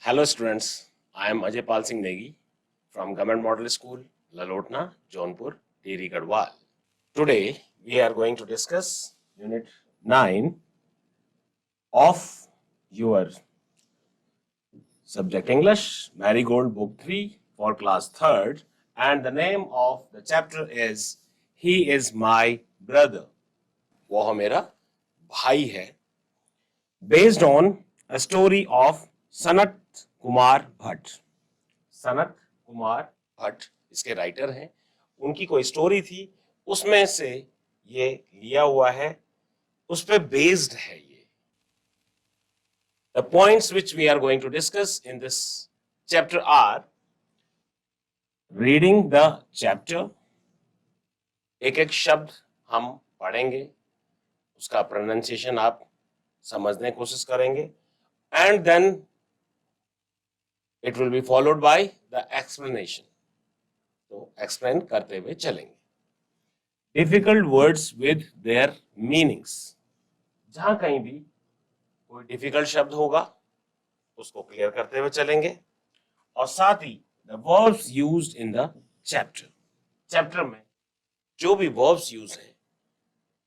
Hello students, I am Ajay Pal Singh Negi from Government Model School, Lalotna, Jaunpur, Diri Garhwal. Today we are going to discuss Unit 9 of your subject English, Marigold Book 3 for class 3rd, and the name of the chapter is He is my brother. वो मेरा भाई है. Based on a story of Sanat Kumar Bhatt. Sanat Kumar Bhatt इसके writer हैं. उनकी कोई story थी, उसमें से ये लिया हुआ है, उस पे बेस्ड है ये. The points which we are going to discuss in this chapter are reading the chapter. एक एक शब्द हम पढ़ेंगे, उसका प्रोनाउंसिएशन आप समझने की कोशिश करेंगे, and then it will be followed by the explanation. तो एक्सप्लेन करते हुए चलेंगे. Difficult words with their meanings. जहां कहीं भी कोई डिफिकल्ट शब्द होगा उसको क्लियर करते हुए चलेंगे, और साथ ही the verbs used in the chapter. Chapter में जो भी वर्ब्स यूज हैं,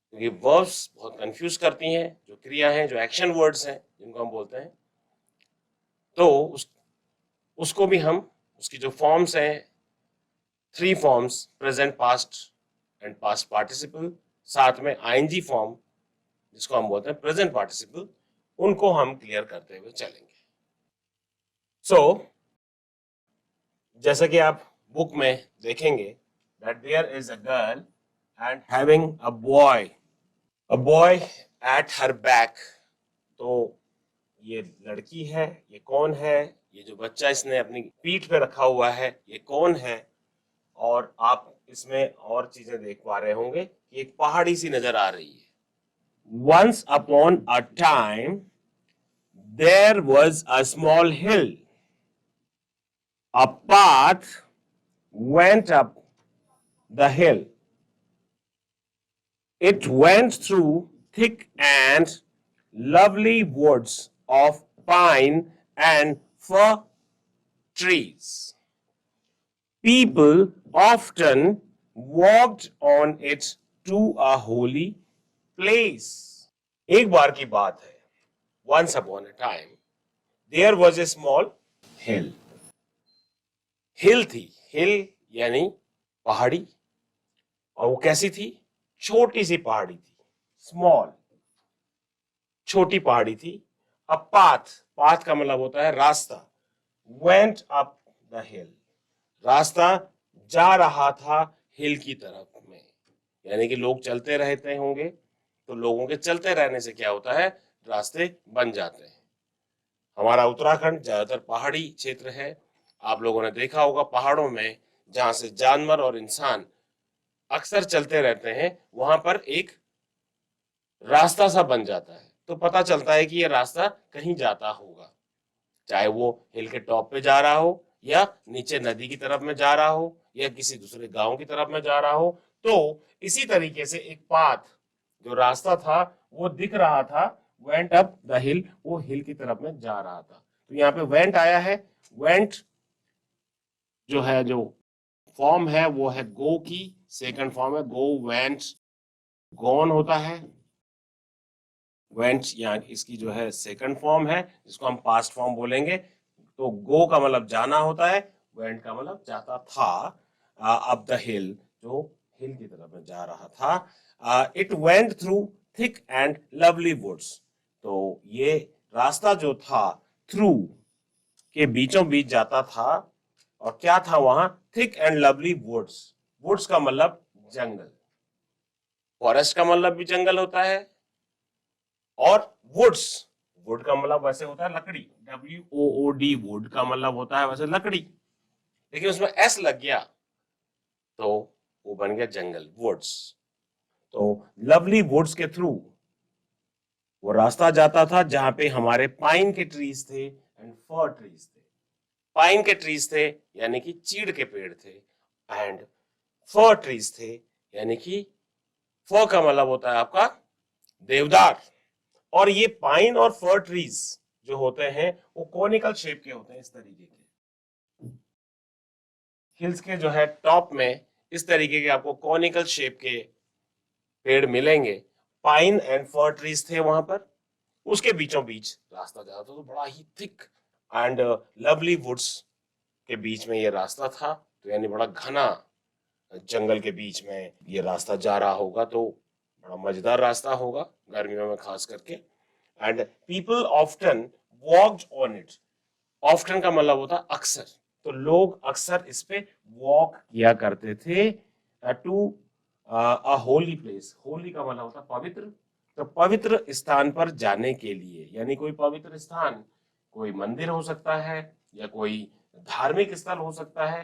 क्योंकि वर्ब्स बहुत कंफ्यूज करती हैं, जो क्रिया हैं, जो एक्शन वर्ड्स हैं जिनको हम बोलते हैं, तो उसको भी हम, उसकी जो फॉर्म्स हैं, 3 forms, present, past and past participle, साथ में आईएनजी फॉर्म जिसको हम बोलते हैं प्रेजेंट पार्टिसिपल, उनको हम क्लियर करते हुए चलेंगे. सो जैसा कि आप बुक में देखेंगे that there is a girl and having a boy at her back. तो ये लड़की है, ये कौन है, ये जो बच्चा इसने अपनी पीठ पे रखा हुआ है, ये कौन है. और आप इसमें और चीजें देख पा रहे होंगे कि एक पहाड़ी सी नजर आ रही है. Once upon a time there was a small hill. A path went up the hill. It went through thick and lovely woods of pine and fir trees. People often walked on it to a holy place. एक बार की बात है. Once upon a time there was a small hill. हिल थी, हिल यानी पहाड़ी, और वो कैसी थी? छोटी सी पहाड़ी थी. स्मॉल, छोटी पहाड़ी थी. अ पाथ का मतलब होता है रास्ता. वेंट अप द हिल, रास्ता जा रहा था हिल की तरफ में, यानी कि लोग चलते रहते होंगे, तो लोगों के चलते रहने से क्या होता है, रास्ते बन जाते हैं. हमारा उत्तराखंड ज्यादातर पहाड़ी क्षेत्र है. आप लोगों ने देखा होगा पहाड़ों में जहां से जानवर और इंसान अक्सर चलते रहते हैं, वहां पर एक रास्ता सा बन जाता है, तो पता चलता है कि ये रास्ता कहीं जाता होगा, चाहे वो हिल के टॉप पे जा रहा हो, या नीचे नदी की तरफ में जा रहा हो, या किसी दूसरे गांव की तरफ में जा रहा हो. तो इसी तरीके से एक पाथ, जो रास्ता था, वो दिख रहा था. वेंट अप द हिल, वो हिल की तरफ में जा रहा था. तो यहाँ पे वेंट आया है. वेंट जो है, जो फॉर्म है वो है गो की सेकंड फॉर्म है. गो, वेंट, गॉन होता है. वेंट यहाँ इसकी जो है सेकंड फॉर्म है, जिसको हम पास्ट फॉर्म बोलेंगे. तो गो का मतलब जाना होता है, वेंट का मतलब जाता था. अप द हिल, जो हिल की तरफ में जा रहा था. It went through thick and lovely woods. तो ये रास्ता जो था थ्रू के बीचों बीच जाता था, और क्या था वहां? Thick and lovely woods. Woods का मतलब जंगल, फॉरेस्ट का मतलब भी जंगल होता है, और वुड्स, वुड का मतलब वैसे होता है लकड़ी, WOOD, वुड का मतलब होता है वैसे लकड़ी, लेकिन उसमें S लग गया तो वो बन गया जंगल, वुड्स. तो लवली वुड्स के थ्रू वो रास्ता जाता था जहां पे हमारे पाइन के ट्रीज थे एंड फर ट्रीज थे. पाइन के ट्रीज थे यानी कि चीड़ के पेड़ थे, एंड फर ट्रीज थे यानी कि फर का मतलब होता है आपका देवदार. और ये पाइन और फर ट्रीज जो होते हैं वो कोनिकल शेप के होते हैं, इस तरीके के। हिल्स के जो है टॉप में इस तरीके के आपको कोनिकल शेप के पेड़ मिलेंगे। पाइन एंड फर ट्रीज थे वहां पर। उसके बीचों बीच रास्ता जा रहा था, तो बड़ा ही थिक एंड लवली वुड्स के बीच में ये रास्ता था। तो यानी बड़ा घना जंगल के बीच में ये रास्ता जा रहा होगा, तो बड़ा मजेदार रास्ता होगा गर्मियों में खास करके। And people often walked on it. Often का मतलब होता है अक्सर, तो लोग अक्सर इस पे वॉक किया करते थे to a holy place. Holy का मतलब होता है पवित्र, तो पवित्र स्थान पर जाने के लिए, यानी कोई पवित्र स्थान, कोई मंदिर हो सकता है या कोई धार्मिक स्थल हो सकता है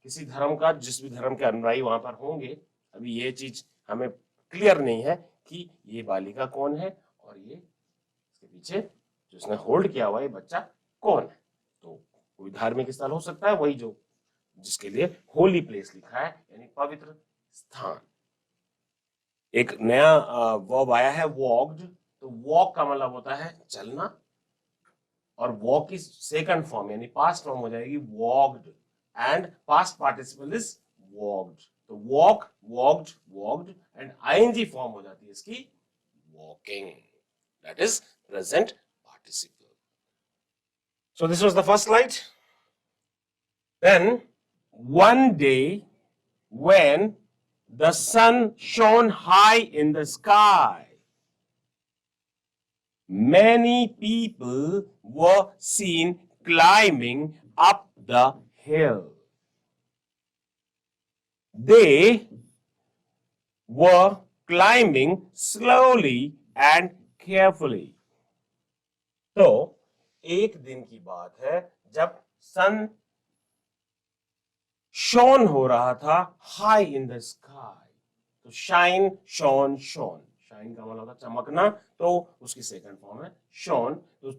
किसी धर्म का, जिस भी धर्म के अनुयायी वहां पर होंगे। अभी ये चीज हमें क्लियर नहीं है कि ये बालिका कौन है और ये इसके पीछे जो इसने होल्ड किया हुआ ये बच्चा कौन है। तो कोई धार्मिक स्थल हो सकता है, वही जो जिसके लिए होली प्लेस लिखा है, यानी पवित्र स्थान। एक नया वर्ब आया है वॉक्ड। तो वॉक का मतलब होता है चलना, और वॉक की सेकंड फॉर्म यानी पास्ट फॉर्म हो जाएगी walked, and past participle is walked. तो walk, walked, walked, and ING form हो जाती है इसकी walking, that is present participle. So this was the first slide. Then one day when the sun shone high in the sky, many people were seen climbing up the hill. They were climbing slowly and carefully. तो एक दिन की बात है जब सन Shawn हो रहा था हाई इन द स्काई। तो शाइन, शॉन, शॉन, शाइन का मतलब होता चमकना, तो उसकी सेकंड फॉर्म है शॉन। तो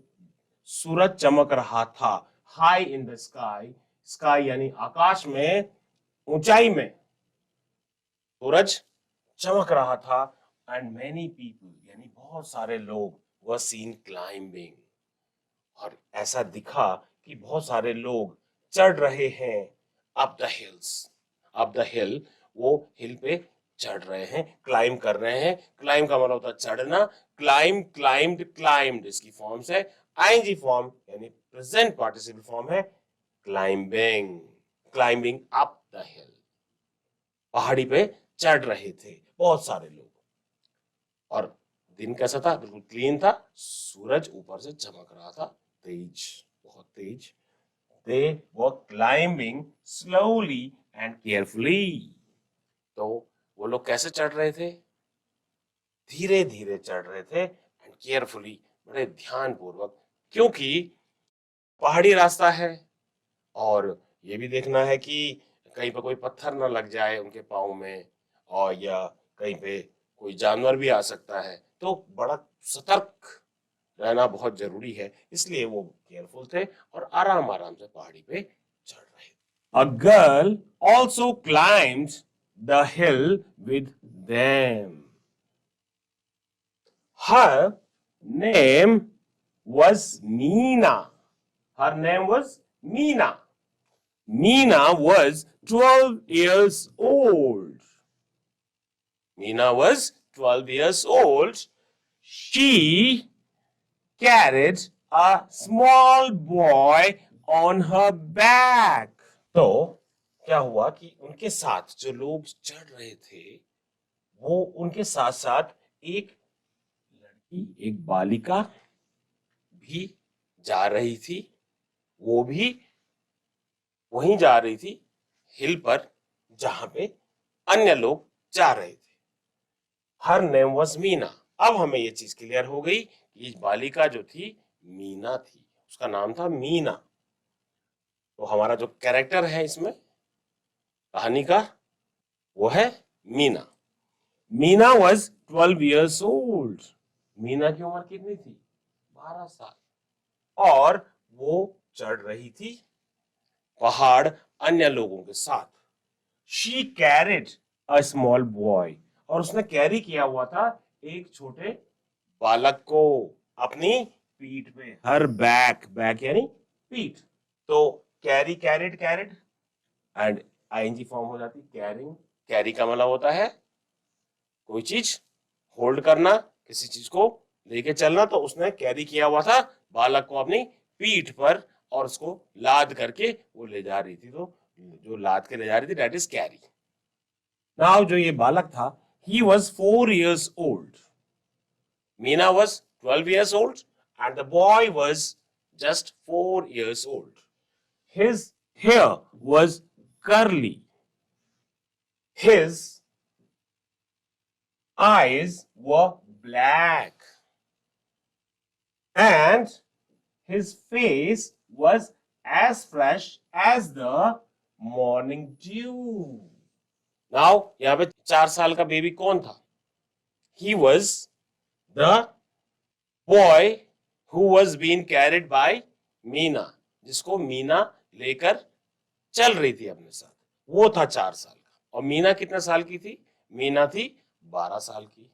सूरज चमक रहा था high in the sky. Sky यानी आकाश में, ऊंचाई में सूरज चमक रहा था। एंड मेनी पीपल यानी बहुत सारे लोग वर सीन क्लाइंबिंग, और ऐसा दिखा कि बहुत सारे लोग चढ़ रहे हैं up the hills. Up the हिल, वो हिल पे चढ़ रहे हैं, क्लाइंब कर रहे हैं। क्लाइंब का मतलब होता है चढ़ना। क्लाइंब, क्लाइंब्ड, क्लाइंब्ड, इसकी फॉर्म्स है आईएनजी फॉर्म यानी प्रेजेंट पार्टिसिपल फॉर्म है क्लाइंबिंग। क्लाइंबिंग अप द हिल, पहाड़ी पे चढ़ रहे थे बहुत सारे लोग। और दिन कैसा था? बिल्कुल क्लीन था, सूरज ऊपर से चमक रहा था तेज, बहुत तेज। They were climbing slowly and carefully. तो वो लोग कैसे चढ़ रहे थे? धीरे धीरे चढ़ रहे थे, एंड केयरफुली, बड़े ध्यान पूर्वक, क्योंकि पहाड़ी रास्ता है और ये भी देखना है कि कहीं पे कोई पत्थर ना लग जाए उनके पाँव में, और या कहीं पे कोई जानवर भी आ सकता है, तो बड़ा सतर्क रहना बहुत जरूरी है। इसलिए वो केयरफुल थे और आराम आराम से पहाड़ी पे चढ़ रहे थे। A girl also climbed the hill with them. Her name was Meena. Her name was Meena. Meena was 12 years old. Meena was 12 years old. She carried a small boy on her back. तो क्या हुआ कि उनके साथ जो लोग चढ़ रहे थे, वो उनके साथ साथ एक लड़की, एक बालिका भी जा रही थी। वो भी वहीं जा रही थी हिल पर जहां पे अन्य लोग जा रहे थे। Her name was Meena. अब हमें ये चीज क्लियर हो गई कि बालिका जो थी मीना थी, उसका नाम था मीना। तो हमारा जो कैरेक्टर है इसमें कहानी का, वो है Meena. Meena was 12 years old. Meena की उम्र कितनी थी? 12 साल। और वो चढ़ रही थी पहाड़ अन्य लोगों के साथ। She carried a small boy. और उसने कैरी किया हुआ था एक छोटे बालक को अपनी पीठ पे, हर बैक, बैक यानी पीठ, तो carry, carried, carried and ING form हो जाती, कैरिंग। कैरी का मतलब होता है कोई चीज होल्ड करना, किसी चीज को लेके चलना, तो उसने कैरी किया हुआ था बालक को अपनी पीठ पर और उसको लाद करके वो ले जा रही थी, तो जो लाद के ले जा रही थी दैट इज कैरी। नाउ जो ये बालक था, he was 4 years old. Meena was 12 years old and the boy was just 4 years old. His hair was curly. His eyes were black. And his face was as fresh as the morning dew. Now, यहाँ पे 4 साल का baby कौन था? He was the boy who was being carried by Meena, जिसको मीना लेकर चल रही थी अपने साथ, वो था 4 साल का। और मीना कितने साल की थी? मीना थी 12 साल की।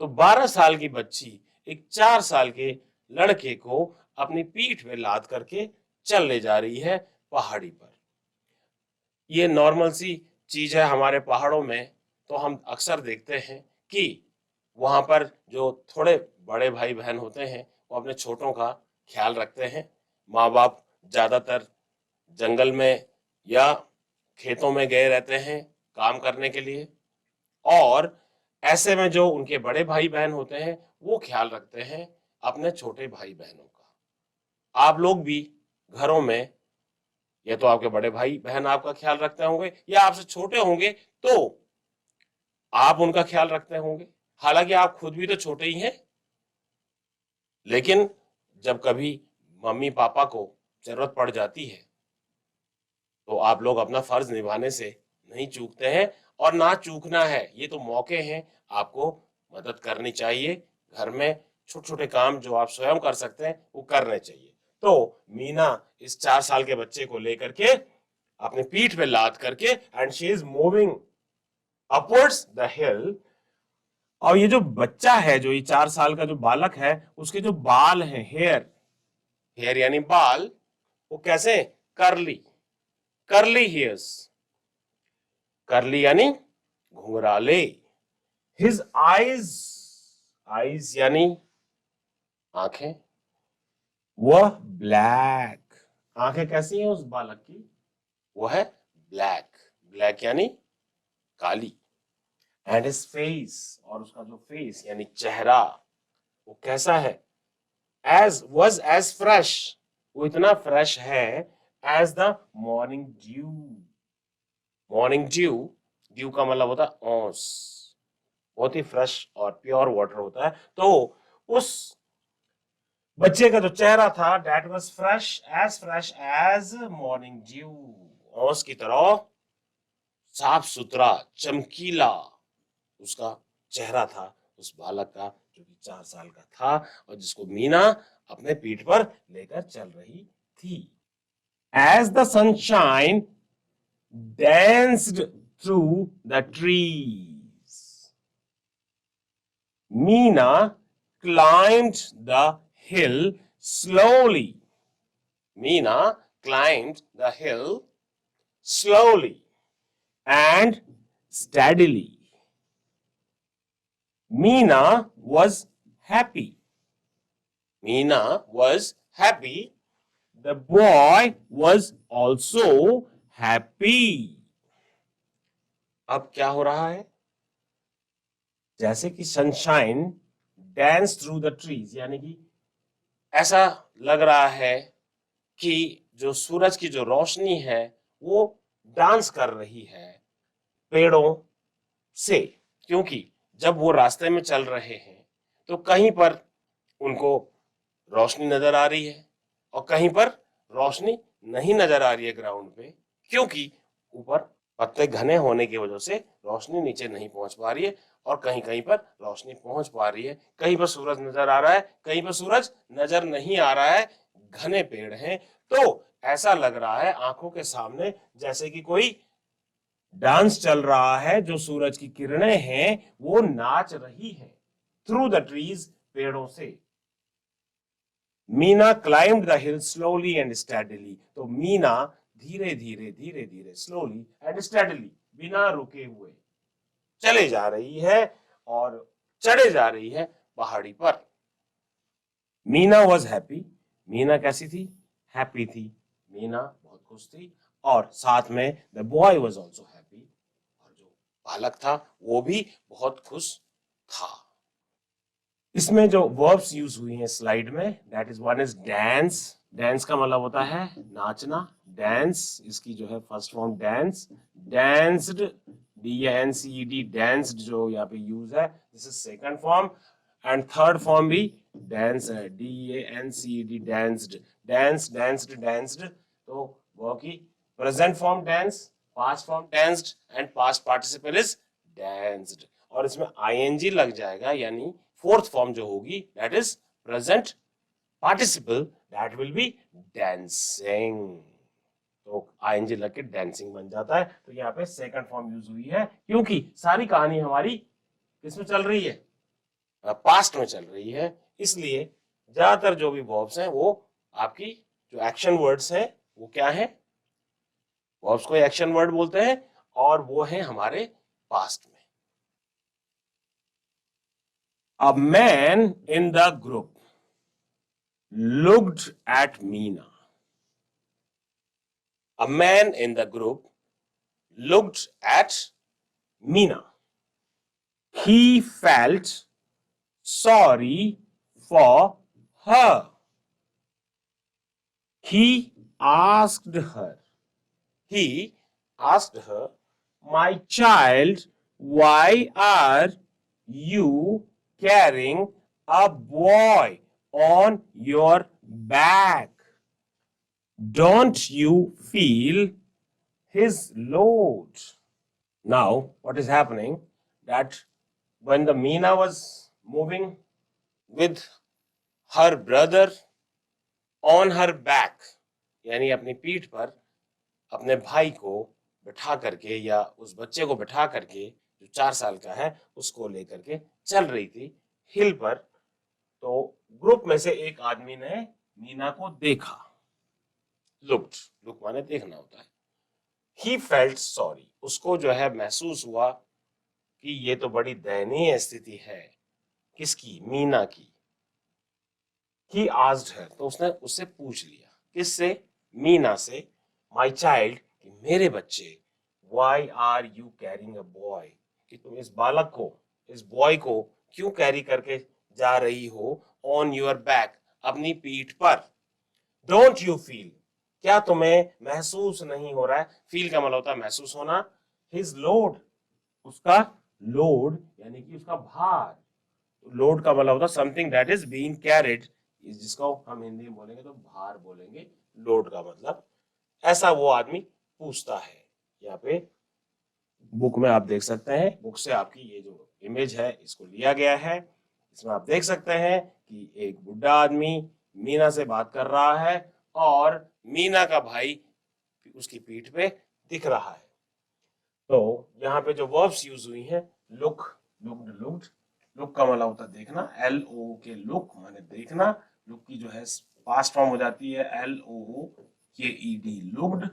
तो 12 साल की बच्ची एक 4 साल के लड़के को अपनी पीठ पे लाद करके चल ले जा रही है पहाड़ी पर। ये नॉर्मल सी चीज है हमारे पहाड़ों में, तो हम अक्सर देखते हैं कि वहां पर जो थोड़े बड़े भाई बहन होते हैं वो अपने छोटों का ख्याल रखते हैं। माँ बाप ज्यादातर जंगल में या खेतों में गए रहते हैं काम करने के लिए, और ऐसे में जो उनके बड़े भाई बहन होते हैं वो ख्याल रखते हैं अपने छोटे भाई बहनों का। आप लोग भी घरों में या तो आपके बड़े भाई बहन आपका ख्याल रखते होंगे या आपसे छोटे होंगे तो आप उनका ख्याल रखते होंगे। हालांकि आप खुद भी तो छोटे ही हैं, लेकिन जब कभी मम्मी पापा को जरूरत पड़ जाती है तो आप लोग अपना फर्ज निभाने से नहीं चूकते हैं, और ना चूकना है, ये तो मौके हैं, आपको मदद करनी चाहिए। घर में छोटे छोटे काम जो आप स्वयं कर सकते हैं वो करने चाहिए। तो मीना इस 4 साल के बच्चे को लेकर के अपने पीठ पे लाद करके and she is moving upwards the हिल। और ये जो बच्चा है, जो ये 4 साल का जो बालक है, उसके जो बाल हैं, हेयर, हेयर यानी बाल, वो कैसे? कर्ली, कर्ली हेयर्स, कर्ली यानी घुंघराले। हिज आईज, आईज यानी आंखें, वह ब्लैक, आंखें कैसी हैं उस बालक की? वो है ब्लैक, ब्लैक यानी काली। एंड हिज फेस, और उसका जो फेस यानी चेहरा, वो कैसा है? एज वॉज एज फ्रेश, वो इतना फ्रेश है as the morning dew. Morning dew, dew का मतलब होता है ओस, बहुत ही फ्रेश और प्योर वाटर होता है। तो उस बच्चे का जो चेहरा था that was fresh as morning dew, ओस की तरह साफ सुथरा चमकीला उसका चेहरा था उस बालक का, जो कि 4 साल का था और जिसको मीना अपने पीठ पर लेकर चल रही थी। As the sunshine danced through the trees, Meena climbed the hill slowly. Meena climbed the hill slowly and steadily. Meena was happy. Meena was happy. The boy was also happy. अब क्या हो रहा है? जैसे कि sunshine dance through the trees, यानी कि ऐसा लग रहा है कि जो सूरज की जो रोशनी है वो डांस कर रही है पेड़ों से, क्योंकि जब वो रास्ते में चल रहे हैं तो कहीं पर उनको रोशनी नजर आ रही है और कहीं पर रोशनी नहीं नजर आ रही है ग्राउंड पे, क्योंकि ऊपर पत्ते घने होने की वजह से रोशनी नीचे नहीं पहुंच पा रही है और कहीं कहीं पर रोशनी पहुंच पा रही है। कहीं पर सूरज नजर आ रहा है, कहीं पर सूरज नजर नहीं आ रहा है, घने पेड़ हैं। तो ऐसा लग रहा है आंखों के सामने जैसे कि कोई डांस चल रहा है, जो सूरज की किरणें हैं वो नाच रही है थ्रू द ट्रीज, पेड़ों से। Meena climbed the hill slowly and steadily. तो मीना धीरे धीरे स्लोली एंड स्टडीली, बिना रुके हुए चले जा रही है और चढ़े जा रही है पहाड़ी पर। मीना वॉज हैप्पी, मीना कैसी थी? हैप्पी थी, मीना बहुत खुश थी। और साथ में the boy was also happy, और जो बालक था वो भी बहुत खुश था। इसमें जो वर्ब्स यूज हुई हैं स्लाइड में, that is one is dance. Dance का मतलब होता है नाचना, डांस, इसकी जो है first form dance, danced, DANCED, danced जो यहाँ पे यूज है, this is second form. And third form भी डांस है, DANCED, danced, dance, danced, danced. तो वो की present form dance, past form danced and past participle is danced. और इसमें ING लग जाएगा, यानी फोर्थ फॉर्म जो होगी that is present participle, that will be dancing. तो ING लग के डांसिंग बन जाता है। तो यहाँ पे सेकंड फॉर्म यूज हुई है, क्योंकि सारी कहानी हमारी किसमें चल रही है? पास्ट में चल रही है। इसलिए ज्यादातर जो भी वर्ब्स हैं वो आपकी जो एक्शन वर्ड्स हैं वो क्या है? वर्ब्स को एक्शन वर्ड बोलते हैं, और वो है हमारे पास्ट में। A man in the group looked at Meena. A man in the group looked at Meena. He felt sorry for her. He asked her, my child, why are you carrying a boy on your back? Don't you feel his load? Now, what is happening? That when the Meena was moving with her brother on her back, यानी अपनी पीठ पर अपने भाई को बिठा करके, या उस बच्चे को बिठा करके जो 4 साल का है उसको लेकर के चल रही थी हिल पर, तो ग्रुप में से एक आदमी ने मीना को देखा। लुक्ड, लुक माने देखना होता है। ही फेल्ट सॉरी, उसको जो है महसूस हुआ कि ये तो बड़ी दयनीय स्थिति है। किसकी? मीना की। ही आस्क्ड हर, तो उसने उससे पूछ लिया। किससे? मीना से। माय चाइल्ड, कि मेरे बच्चे, why are you carrying a boy, कि तुम इस बालक को, इस बॉय को क्यों कैरी करके जा रही हो ऑन योर बैक, अपनी पीठ पर। डोंट यू फील, क्या तुम्हें महसूस नहीं हो रहा है? फील का मतलब होता है महसूस होना। हिज लोड, उसका लोड यानी कि उसका भार। लोड का मतलब होता है something that is being carried, जिसको हम हिंदी में बोलेंगे तो भार बोलेंगे। लोड का मतलब ऐसा वो आदमी पूछता है। यहाँ पे बुक में आप देख सकते हैं, बुक से आपकी ये जो इमेज है इसको लिया गया है। इसमें आप देख सकते हैं कि एक बुढ़ा आदमी मीना से बात कर रहा है और मीना का भाई उसकी पीठ पे दिख रहा है। तो यहाँ पे जो वर्ब्स यूज हुई हैं, लुक, लुक्ड, लुक्ड, लुक का मतलब होता है देखना, LOOK, लुक माने देखना। लुक की जो है पास्ट फॉर्म हो जाती है LOOKED, looked,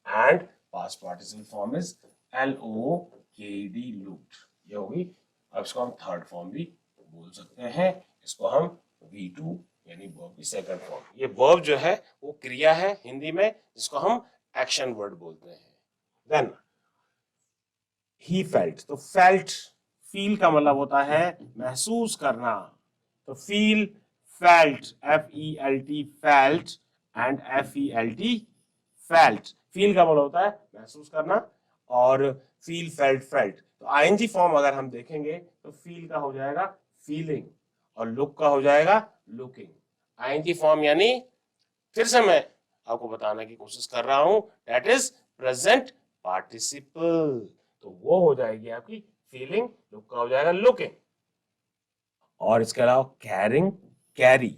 and past participle form is LOOKED, looked. ये होगी। अब इसको हम थर्ड फॉर्म भी बोल सकते हैं, इसको हम V2 यानी वर्ब की सेकंड फॉर्म। ये वर्ब जो है वो क्रिया है हिंदी में, जिसको हम एक्शन वर्ड बोलते हैं। देन ही फेल्ट, तो फेल्ट, फील का मतलब होता है महसूस करना। तो feel, felt, FELT, felt, and FELT, felt. Feel का मतलब होता है महसूस करना, और फील, फेल्ट, फेल्ट। तो ING फॉर्म अगर हम देखेंगे तो फील का हो जाएगा फीलिंग, और लुक का हो जाएगा लुकिंग। ING फॉर्म यानी, फिर से मैं आपको बताने की कोशिश कर रहा हूं, दैट इज प्रेजेंट पार्टिसिपल। तो वो हो जाएगी आपकी फीलिंग, लुक का हो जाएगा लुकिंग। और इसके अलावा carrying, carry,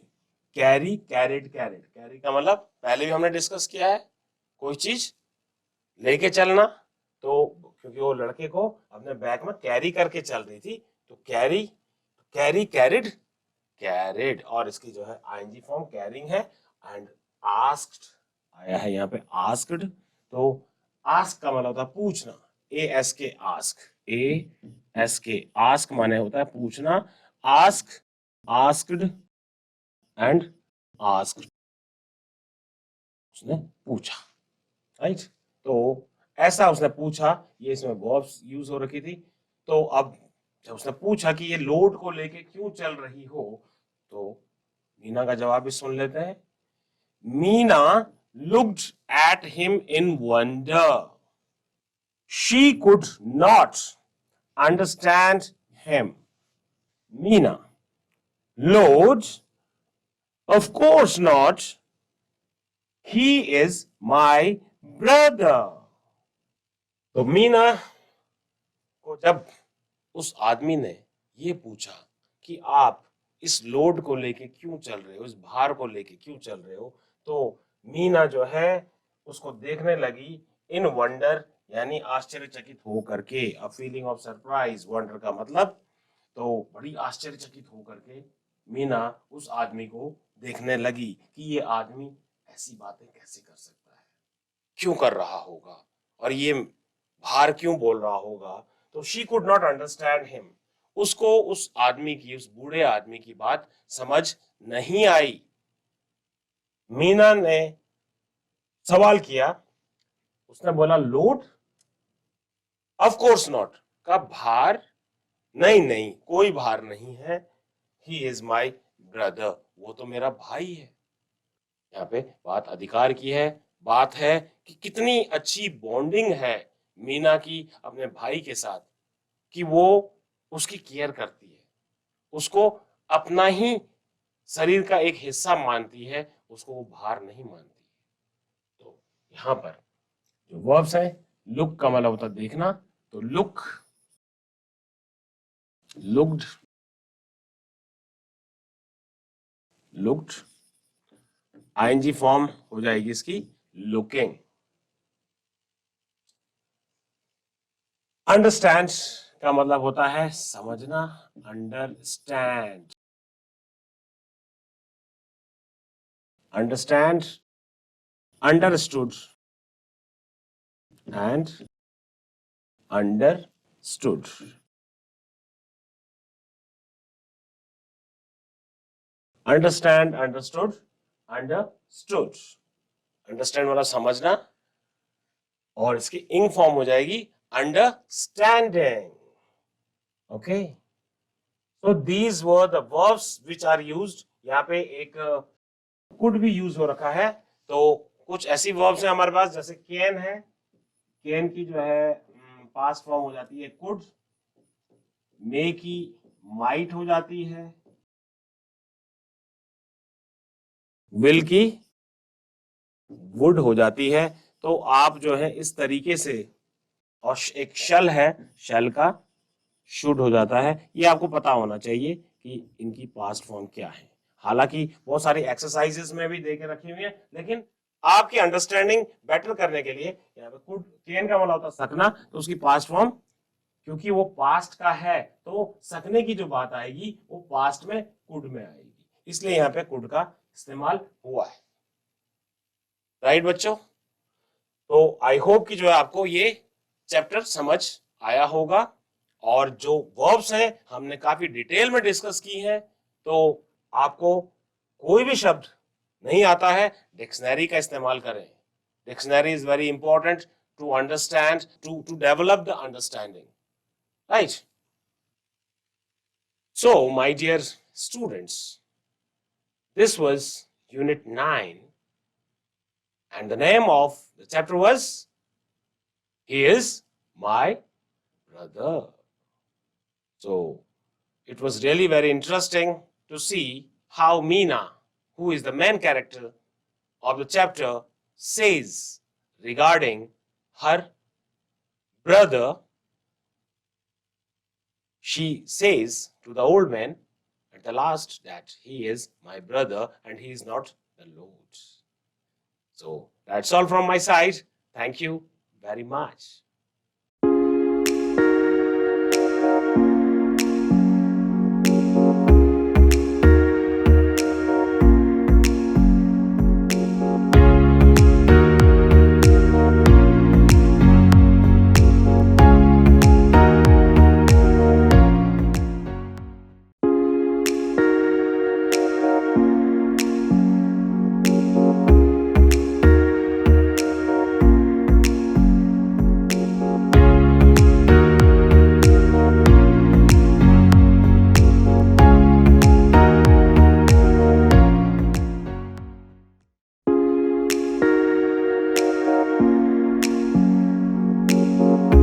carry, carried, carried. Carry का मतलब पहले भी हमने डिस्कस किया है, कोई चीज लेके चलना। तो क्योंकि वो लड़के को अपने बैग में कैरी करके चल रही थी, तो कैरी, कैरी, कैरिड, carried, और इसकी जो है ing फॉर्म कैरिंग है, एंड asked आया है यहाँ पे asked, तो ask का मतलब होता है पूछना, ask ask माने होता है पूछना, ask asked एंड asked, उसने पूछा, राइट। तो ऐसा उसने पूछा, ये इसमें वर्ब्स यूज हो रखी थी। तो अब जब उसने पूछा कि ये लोड को लेके क्यों चल रही हो, तो मीना का जवाब भी सुन लेते हैं। Meena looked at him in wonder. She could not understand him. Meena, Lord, of course not. He is my brother. तो मीना को जब उस आदमी ने ये पूछा कि आप इस लोड को लेके क्यों चल रहे हो, इस भार को लेके क्यों चल रहे हो, तो मीना जो है उसको देखने लगी इन वंडर, यानी आश्चर्यचकित हो करके, a feeling of surprise, wonder का मतलब, तो बड़ी आश्चर्यचकित हो करके मीना उस आदमी को देखने लगी कि ये आदमी ऐसी बातें कैसे कर सकता है, क्यों कर रहा होगा, और ये भार क्यों बोल रहा होगा। तो she could not understand him, उसको उस आदमी की, उस बूढ़े आदमी की बात समझ नहीं आई। मीना ने सवाल किया, उसने बोला लोड, ऑफ कोर्स नॉट, का भार, नहीं नहीं कोई भार नहीं है, ही इज माई ब्रदर, वो तो मेरा भाई है। यहाँ पे बात अधिकार की है, बात है कि कितनी अच्छी बॉन्डिंग है मीना की अपने भाई के साथ, कि वो उसकी केयर करती है, उसको अपना ही शरीर का एक हिस्सा मानती है, उसको वो भार नहीं मानती है। तो यहाँ पर जो वर्ब्स है, लुक का मतलब होता है देखना, तो look, looked, looked, ING form हो जाएगी इसकी लुकिंग। अंडरस्टैंड का मतलब होता है समझना, understand, understand, understood and understood. Understand, understood, understood. Understand वाला समझना, और इसकी इंग फॉर्म हो जाएगी understanding. Okay, so these were the verbs which are used. यहाँ पे एक कुड भी यूज हो रखा है, तो कुछ ऐसी वर्ब्स है हमारे पास, जैसे कैन है, कैन की जो है पास्ट फॉर्म हो जाती है कुड, मे की माइट हो जाती है, विल की वुड हो जाती है। तो आप जो है इस तरीके से, और एक शल है, शल का शुड हो जाता है। ये आपको पता होना चाहिए कि इनकी पास्ट फॉर्म क्या है। हालांकि बहुत सारी एक्सरसाइजेस में भी दे के रखी हुई है, लेकिन आपकी अंडरस्टैंडिंग बेटर करने के लिए यहाँ पे कुड, कैन का मतलब होता है सकना, तो उसकी पास्ट फॉर्म, क्योंकि वो पास्ट का है, तो सकने की जो बात आएगी वो पास्ट में कुड में आएगी, इसलिए यहाँ पे कुड का इस्तेमाल हुआ है। राइट बच्चों, तो आई होप कि जो है आपको ये चैप्टर समझ आया होगा, और जो वर्ब्स हैं हमने काफी डिटेल में डिस्कस की हैं। तो आपको कोई भी शब्द नहीं आता है, डिक्शनरी का इस्तेमाल करें। Dictionary is very important to understand, to develop the understanding, right. So my dear students, this was unit 9, and the name of the chapter was He is my brother. So it was really very interesting to see how Meena, who is the main character of the chapter, says regarding her brother. She says to the old man at the last that he is my brother and he is not the Lord. So that's all from my side. Thank you very much.